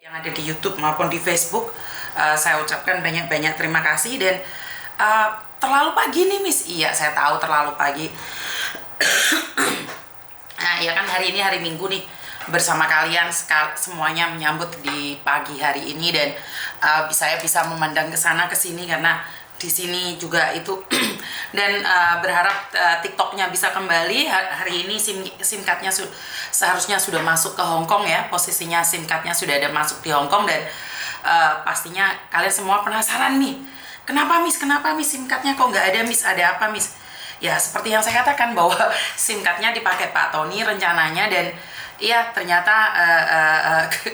yang ada di YouTube maupun di Facebook. Saya ucapkan banyak-banyak terima kasih. Dan terlalu pagi nih Miss. Iya, saya tahu terlalu pagi. Nah ya kan, hari ini hari Minggu nih, bersama kalian semuanya menyambut di pagi hari ini. Dan saya bisa memandang ke sana ke sini karena di sini juga itu dan berharap TikToknya bisa kembali. Hari ini SIM cardnya seharusnya sudah masuk ke Hong Kong ya, posisinya SIM cardnya sudah ada masuk di Hong Kong. Dan pastinya kalian semua penasaran nih, kenapa Miss SIM cardnya kok nggak ada Miss, ada apa Miss? Ya seperti yang saya katakan bahwa SIM cardnya dipakai Pak Tony rencananya. Dan iya ternyata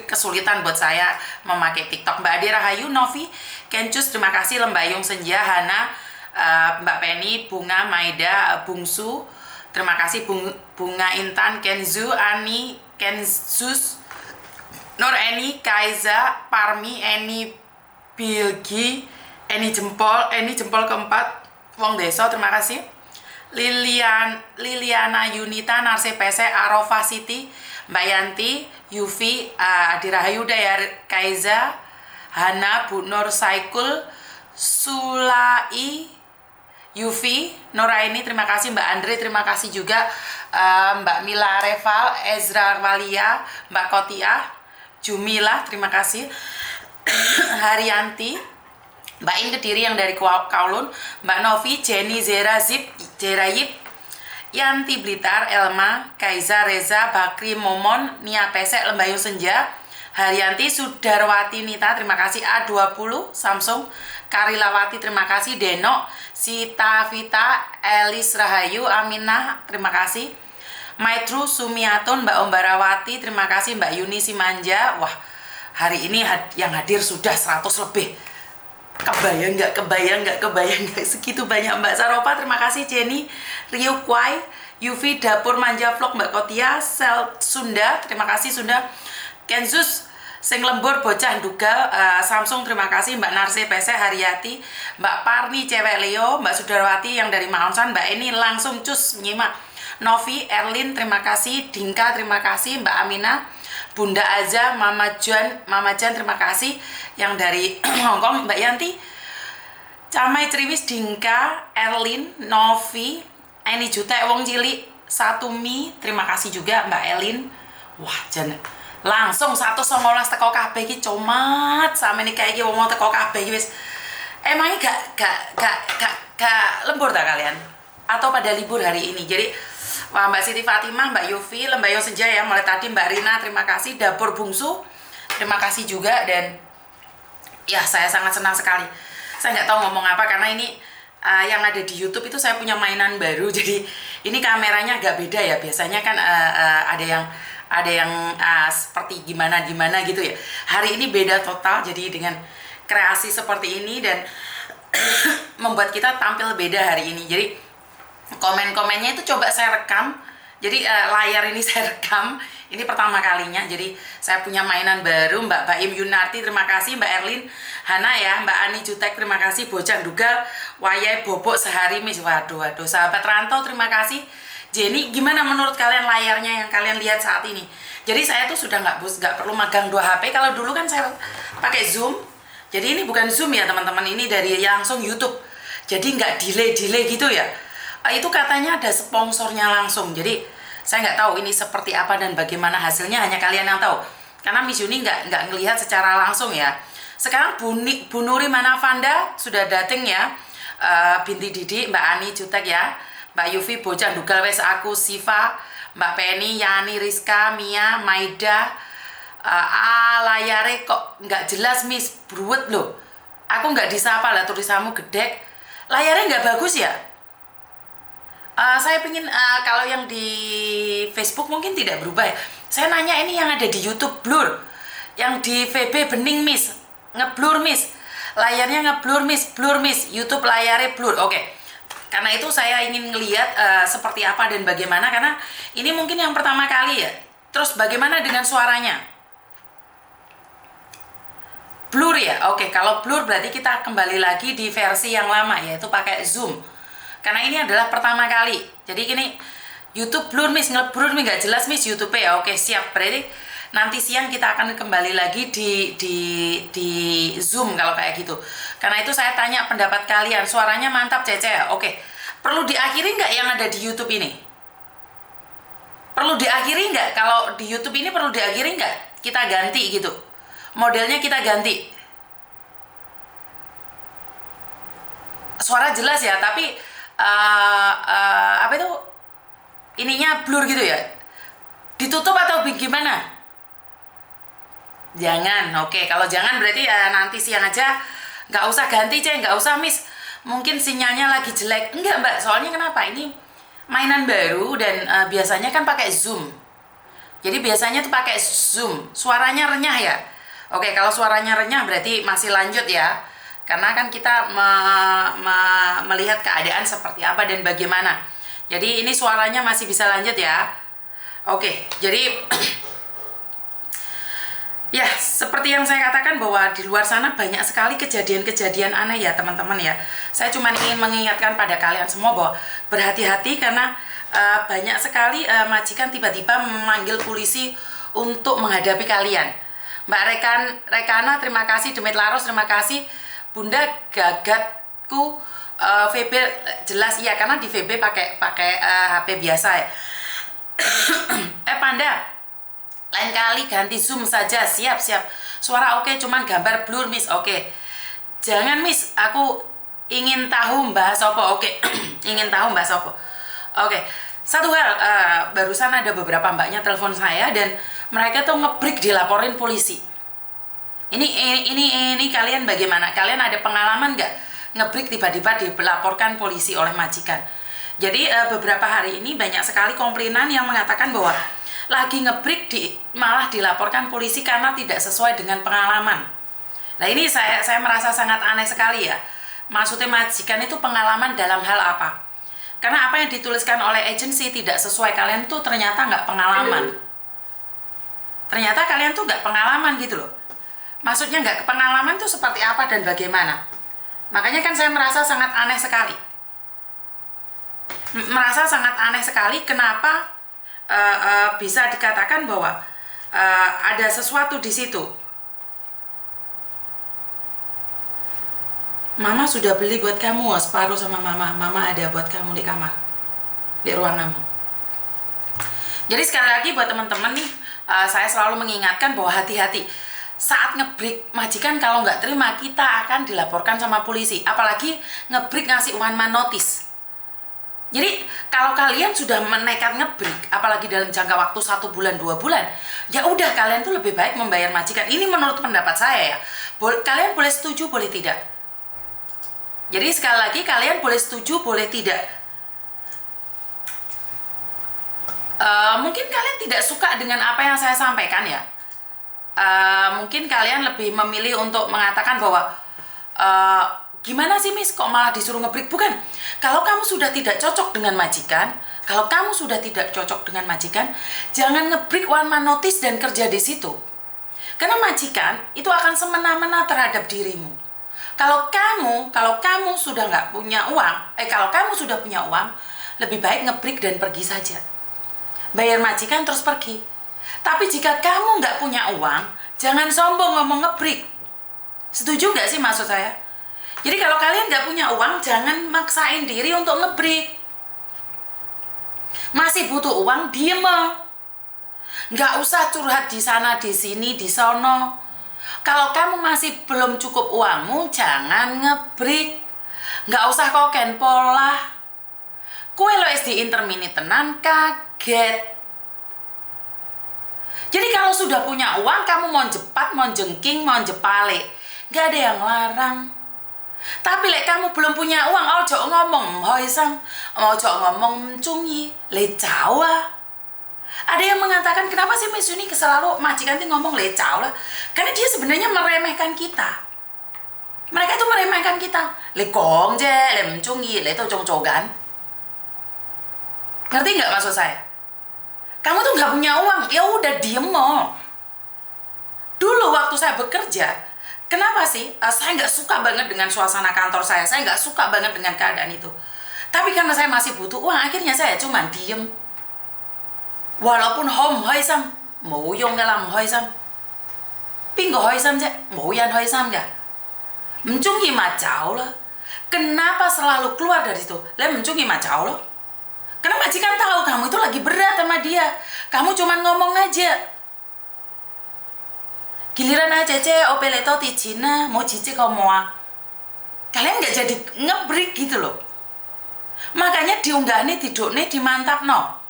kesulitan buat saya memakai TikTok. Mbak Ade Rahayu, Novi, Kencus, terima kasih. Lembayung Senja, Hana, Mbak Penny, Bunga, Maida, Bungsu, terima kasih. Bunga Intan, Kenzu, Ani, Kenzus, Nur Eni, Kaiza, Parmi, Eni, Bilgi, Eni jempol keempat, Wong Deso, terima kasih. Liliana Yunita, Narse PC, Arofa Siti, Mbak Yanti, Yufi, Adirahayu, Dayar, Kaiza, Hana, Bu Nur, Saikul, Sulai, Yufi, Nuraini, terima kasih. Mbak Andre, terima kasih juga. Mbak Mila Reval, Ezra Walia, Mbak Kotiah, Jumila, terima kasih. Haryanti, Mbak In Kediri yang dari Kowloon, Mbak Novi, Jenny, Zerayip, Yanti Blitar, Elma, Kaiza, Reza, Bakri, Momon, Nia Pesek, Lembayung Senja, Haryanti, Sudarwati Nita, terima kasih. A20, Samsung, Karilawati, terima kasih. Denok, Sita Vita, Elis Rahayu, Aminah, terima kasih. Maitru Sumiatun, Mbak Ombarawati, terima kasih. Mbak Yuni Simanja, wah hari ini yang hadir sudah 100 lebih. Kebayang nggak segitu banyak. Mbak Saropa, terima kasih. Jenny, Rio Kwai, Yuvi, Dapur Manja Vlog, Mbak Kotia, Sel Sunda, terima kasih Sunda. Kenzus, Sing Lembur, Bocah Dugal, Samsung, terima kasih. Mbak Narse PC, Haryati, Mbak Parni, Cewek Leo, Mbak Sudarwati yang dari Maonsan, Mbak Eni langsung cus menyimak. Novi, Erlin, terima kasih. Dinka, terima kasih. Mbak Aminah, Bunda Aza, Mama Jan, terima kasih yang dari Hong Kong. Mbak Yanti, Camai Triwis, Dinka, Erlin, Novi, Eni Jutek, Wong Cilik, Satumi, terima kasih juga Mbak Elin. Wah jan langsung 119 teko kabeh iki, comat sama ini kayak wong teko kabeh wis. Emangnya gak lembur tak kalian? Atau pada libur hari ini? Jadi wah, Mbak Siti Fatimah, Mbak Yufi, Lembayung Senja ya mulai tadi. Mbak Rina, terima kasih. Dapur Bungsu, terima kasih juga. Dan ya saya sangat senang sekali. Saya nggak tahu ngomong apa karena ini yang ada di YouTube itu saya punya mainan baru. Jadi ini kameranya agak beda ya. Biasanya kan ada yang seperti gimana gitu ya. Hari ini beda total. Jadi dengan kreasi seperti ini dan membuat kita tampil beda hari ini. Jadi komen-komennya itu coba saya rekam. Jadi layar ini saya rekam. Ini pertama kalinya. Jadi saya punya mainan baru. Mbak Baim Yunarti, terima kasih. Mbak Erlin, Hana ya, Mbak Ani Jutek, terima kasih. Bocah Dugal, Wayai Bobok Sehari Miss. Waduh, sahabat rantau, terima kasih. Jenny, gimana menurut kalian layarnya yang kalian lihat saat ini? Jadi saya tuh sudah nggak perlu magang 2 HP. Kalau dulu kan saya pakai Zoom. Jadi ini bukan Zoom ya teman-teman. Ini dari langsung YouTube. Jadi nggak delay gitu ya. Itu katanya ada sponsornya langsung. Jadi saya nggak tahu ini seperti apa dan bagaimana hasilnya, hanya kalian yang tahu. Karena Miss Yuni nggak ngelihat secara langsung ya. Sekarang Bu Nuri Manavanda sudah dating ya. Binti Didi, Mbak Ani Jutek ya, Mbak Yufi, Bocah Dugal wes aku, Siva, Mbak Penny, Yani, Rizka, Mia, Maida. Layare kok nggak jelas Miss, bruwet loh. Aku nggak disapa lah, tulisanmu gedek. Layarnya nggak bagus ya. Saya pingin kalau yang di Facebook mungkin tidak berubah ya. Saya nanya ini yang ada di YouTube blur, yang di VB bening Miss, ngeblur Miss, layarnya ngeblur Miss, blur Miss, YouTube layarnya blur. Oke. Karena itu saya ingin ngelihat seperti apa dan bagaimana, karena ini mungkin yang pertama kali ya. Terus bagaimana dengan suaranya? Blur ya. Oke, kalau blur berarti kita kembali lagi di versi yang lama yaitu pakai Zoom. Karena ini adalah pertama kali. Jadi gini, YouTube blur Miss, ngeblur Miss, nggak jelas Miss YouTube ya. Oke siap, berarti nanti siang kita akan kembali lagi di Zoom kalau kayak gitu. Karena itu saya tanya pendapat kalian. Suaranya mantap Cece. Oke. Perlu diakhiri nggak yang ada di YouTube ini? Perlu diakhiri nggak? Kalau di YouTube ini perlu diakhiri nggak? Kita ganti gitu. Modelnya kita ganti. Suara jelas ya, tapi apa itu? Ininya blur gitu ya. Ditutup atau gimana? Jangan, oke. Kalau jangan berarti ya nanti siang aja. Nggak usah ganti, nggak usah, Miss. Mungkin sinyalnya lagi jelek. Enggak, Mbak. Soalnya kenapa? Ini mainan baru dan biasanya kan pakai Zoom. Jadi biasanya tuh pakai Zoom. Suaranya renyah ya. Oke, kalau suaranya renyah berarti masih lanjut ya. Karena kan kita melihat keadaan seperti apa dan bagaimana. Jadi ini suaranya masih bisa lanjut ya. Oke, jadi ya, seperti yang saya katakan bahwa di luar sana banyak sekali kejadian-kejadian aneh ya teman-teman ya. Saya cuma ingin mengingatkan pada kalian semua bahwa berhati-hati karena banyak sekali majikan tiba-tiba memanggil polisi untuk menghadapi kalian. Mbak Rekana, terima kasih. Demit Laros, terima kasih. Bunda Gagatku, VB jelas iya karena di VB pakai HP biasa ya. Panda, lain kali ganti Zoom saja. Siap. Suara oke, cuman gambar blur, Miss. Oke. Jangan, Miss. Aku ingin tahu Mbak Sopo. Oke. Ingin tahu Mbak Sopo. Oke. Satu hal, barusan ada beberapa mbaknya telepon saya dan mereka tuh ngebreak dilaporin polisi. Ini kalian bagaimana? Kalian ada pengalaman nggak ngebreak tiba-tiba dilaporkan polisi oleh majikan? Jadi beberapa hari ini banyak sekali komplainan yang mengatakan bahwa lagi ngebreak malah dilaporkan polisi karena tidak sesuai dengan pengalaman. Nah ini saya merasa sangat aneh sekali ya. Maksudnya majikan itu pengalaman dalam hal apa? Karena apa yang dituliskan oleh agensi tidak sesuai, kalian tuh ternyata nggak pengalaman. Ternyata kalian tuh nggak pengalaman gitu loh. Maksudnya nggak pengalaman tuh seperti apa dan bagaimana? Makanya kan saya merasa sangat aneh sekali. Merasa sangat aneh sekali kenapa bisa dikatakan bahwa ada sesuatu di situ. Mama sudah beli buat kamu separuh sama mama ada buat kamu di kamar, di ruang kamu. Jadi sekali lagi buat teman-teman nih, saya selalu mengingatkan bahwa hati-hati saat ngebreak majikan. Kalau nggak terima kita akan dilaporkan sama polisi, apalagi ngebreak ngasih one man notice. Jadi kalau kalian sudah menekat ngebreak, apalagi dalam jangka waktu 1 bulan 2 bulan, ya udah kalian tuh lebih baik membayar majikan. Ini menurut pendapat saya ya. Kalian boleh setuju, boleh tidak. Jadi sekali lagi kalian boleh setuju, boleh tidak. Mungkin kalian tidak suka dengan apa yang saya sampaikan ya. Mungkin kalian lebih memilih untuk mengatakan bahwa gimana sih Miss kok malah disuruh ngebreak? Bukan, kalau kamu sudah tidak cocok dengan majikan, jangan ngebreak one man notice dan kerja di situ. Karena majikan itu akan semena-mena terhadap dirimu. Kalau kamu sudah nggak punya uang, kalau kamu sudah punya uang, lebih baik ngebreak dan pergi saja. Bayar majikan terus pergi. Tapi jika kamu nggak punya uang, jangan sombong ngomong ngebreak. Setuju nggak sih maksud saya? Jadi kalau kalian nggak punya uang, jangan maksain diri untuk ngebreak. Masih butuh uang, diem. Nggak usah curhat di sana, di sini, di sono. Kalau kamu masih belum cukup uangmu, jangan ngebreak. Nggak usah koken pola. Kue lo di intermini tenan kaget. Jadi kalau sudah punya uang, kamu mau jepat, mau jengking, mau jepale, nggak ada yang larang. Tapi lek kamu belum punya uang, ojo ngomong hoisam, ojo ngomong cungi, le Jawa. Ada yang mengatakan kenapa sih Miss Yuni selalu majikan tuh ngomong le Jawa lah? Karena dia sebenarnya meremehkan kita. Mereka itu meremehkan kita. Le gong je, le mencungi, le cong-congan. Ngerti nggak maksud saya? Kamu tuh nggak punya uang, ya udah diem mo. Dulu waktu saya bekerja, kenapa sih? Saya nggak suka banget dengan suasana kantor saya nggak suka banget dengan keadaan itu. Tapi karena saya masih butuh uang, akhirnya saya cuma diem. Walaupun home, hai sam, 冇用噶啦，唔開心。邊個開心啫？冇人開心㗎。唔中意咪走啦。Kenapa selalu keluar dari situ? Lah唔中意咪走咯。Karena majikan tahu kamu itu lagi berat sama dia. Kamu cuma ngomong aja. Giliran aja opeleto di Cina mau cicik mau. Kalian nggak jadi ngebreak gitu loh. Makanya diunggahnya tiduknya dimantap no.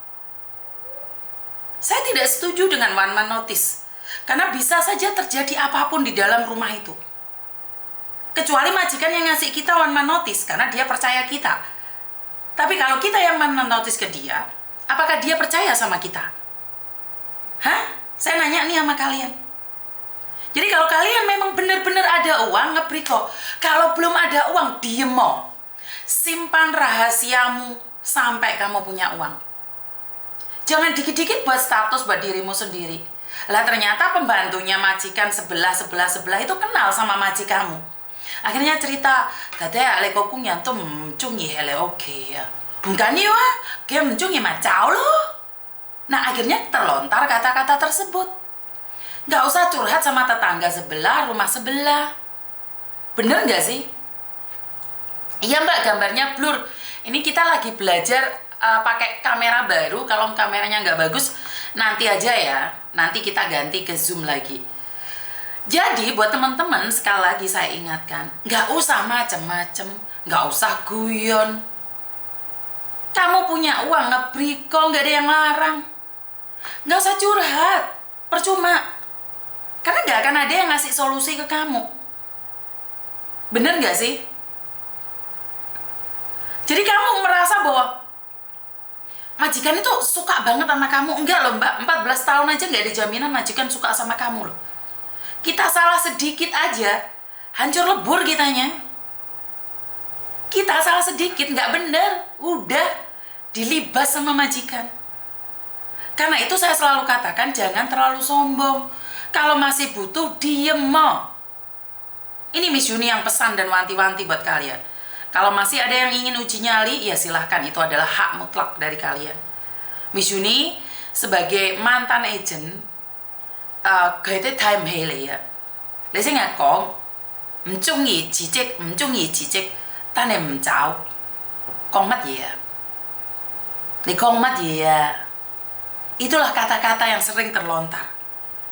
Saya tidak setuju dengan one man notice. Karena bisa saja terjadi apapun di dalam rumah itu. Kecuali majikan yang ngasih kita one man notice karena dia percaya kita. Tapi kalau kita yang one man notice ke dia, apakah dia percaya sama kita? Hah? Saya nanya nih sama kalian. Jadi kalau kalian memang benar-benar ada uang, ngebreak kok. Kalau belum ada uang, diem mau. Simpan rahasiamu sampai kamu punya uang. Jangan dikit-dikit buat status buat dirimu sendiri. Lah ternyata pembantunya majikan sebelah itu kenal sama majikanmu. Akhirnya cerita, "Tade ale kokung yang tuh mencungi hele oke ya. Enggak nih wah, dia mencungi macau lo." Nah akhirnya terlontar kata-kata tersebut. Nggak usah curhat sama tetangga sebelah, rumah sebelah. Bener nggak sih? Iya mbak, gambarnya blur. Ini kita lagi belajar pakai kamera baru. Kalau kameranya nggak bagus, nanti aja ya. Nanti kita ganti ke zoom lagi. Jadi buat teman-teman, sekali lagi saya ingatkan, nggak usah macem-macem, nggak usah guyon. Kamu punya uang, ngebreak kok, nggak ada yang larang. Nggak usah curhat, percuma. Karena nggak akan ada yang ngasih solusi ke kamu. Bener nggak sih? Jadi kamu merasa bahwa majikan itu suka banget sama kamu. Enggak loh mbak, 14 tahun aja nggak ada jaminan majikan suka sama kamu loh. Kita salah sedikit aja, hancur lebur kitanya. Kita salah sedikit, nggak bener, udah dilibas sama majikan. Karena itu saya selalu katakan jangan terlalu sombong. Kalau masih butuh, diem mau. Ini Miss Yuni yang pesan dan wanti-wanti buat kalian. Kalau masih ada yang ingin uji nyali, ya silahkan, itu adalah hak mutlak dari kalian. Miss Yuni sebagai mantan agent,佢啲睇唔起你啊！你成日講唔中意辭職，唔中意辭職，但係唔走，講乜嘢啊？你講乜嘢啊？ Itulah kata-kata yang sering terlontar.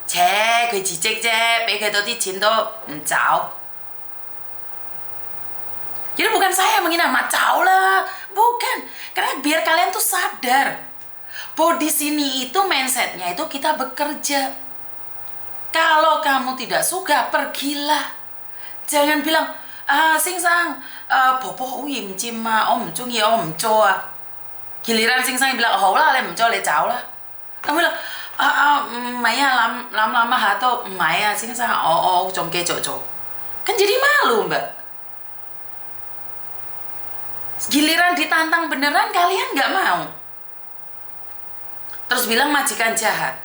Cek, 佢辭職啫，俾佢多啲錢都唔走。Jadi bukan saya menghina, macau lah, bukan. Karena biar kalian tuh sadar bahwa di sini itu mindsetnya itu kita bekerja. Kalau kamu tidak suka, pergilah. Jangan bilang, Sing Sang, bobo uyim cima, om cungi, om coa. Giliran Sing Sang bilang, oh lah, lem coa le cao lah. Kamu bilang, Maya lama-lama hato, Maya Sing Sang, trong ke coco. Kan jadi malu mbak. Giliran ditantang beneran kalian nggak mau. Terus bilang majikan jahat.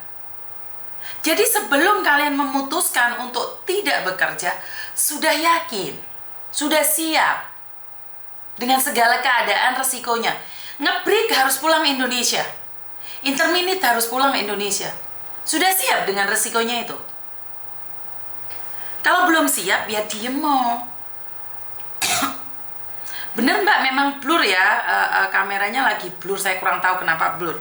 Jadi sebelum kalian memutuskan untuk tidak bekerja, sudah yakin, sudah siap dengan segala keadaan resikonya. Ngebreak harus pulang Indonesia. Interminute harus pulang Indonesia. Sudah siap dengan resikonya itu. Kalau belum siap, ya diem mau. Bener mbak, memang blur ya, kameranya lagi blur, saya kurang tahu kenapa blur.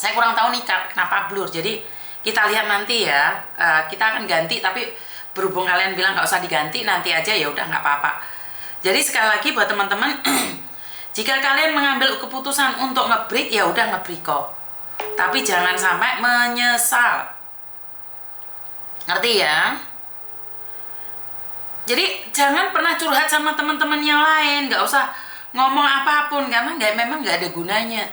Saya kurang tahu nih kenapa blur, jadi kita lihat nanti ya, kita akan ganti, tapi berhubung kalian bilang nggak usah diganti, nanti aja ya udah nggak apa-apa. Jadi sekali lagi buat teman-teman, jika kalian mengambil keputusan untuk ngebreak, ya udah ngebreak kok. Tapi jangan sampai menyesal. Ngerti ya? Jadi jangan pernah curhat sama teman-teman yang lain, nggak usah ngomong apapun karena memang nggak ada gunanya.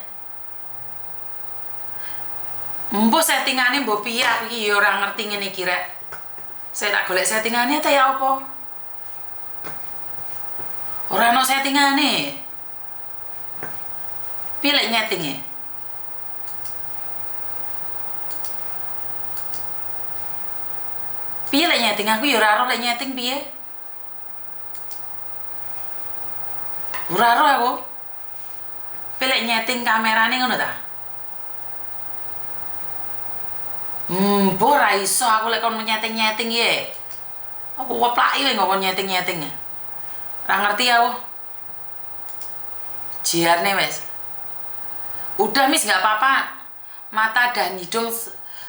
Mbok settingannya mbok piye iki ya ora ngerti ngene iki rek. Saya tak golek settingannya ta ya apa? Ora ono settingane. Pilih nyetinge. Piye lek nyeting aku ya ora ero lek nyeting piye? Ora ero aku. Pilih nyeting kamerane ngono ta? Mbok ra iso aku lek kon nyeting-nyeting ye. Aku weplaki kowe ngomong nyeting-nyeting. Ra ngerti aku. Jiarne wes. Udah Miss nggak apa-apa. Mata dan hidung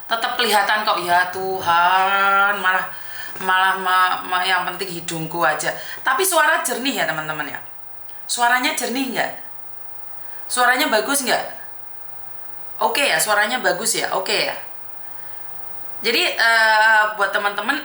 tetap kelihatan kok ya Tuhan. Malah yang penting hidungku aja. Tapi suara jernih ya teman-teman ya. Suaranya jernih nggak? Suaranya bagus nggak? Oke ya, suaranya bagus ya. Oke ya. Jadi buat teman-teman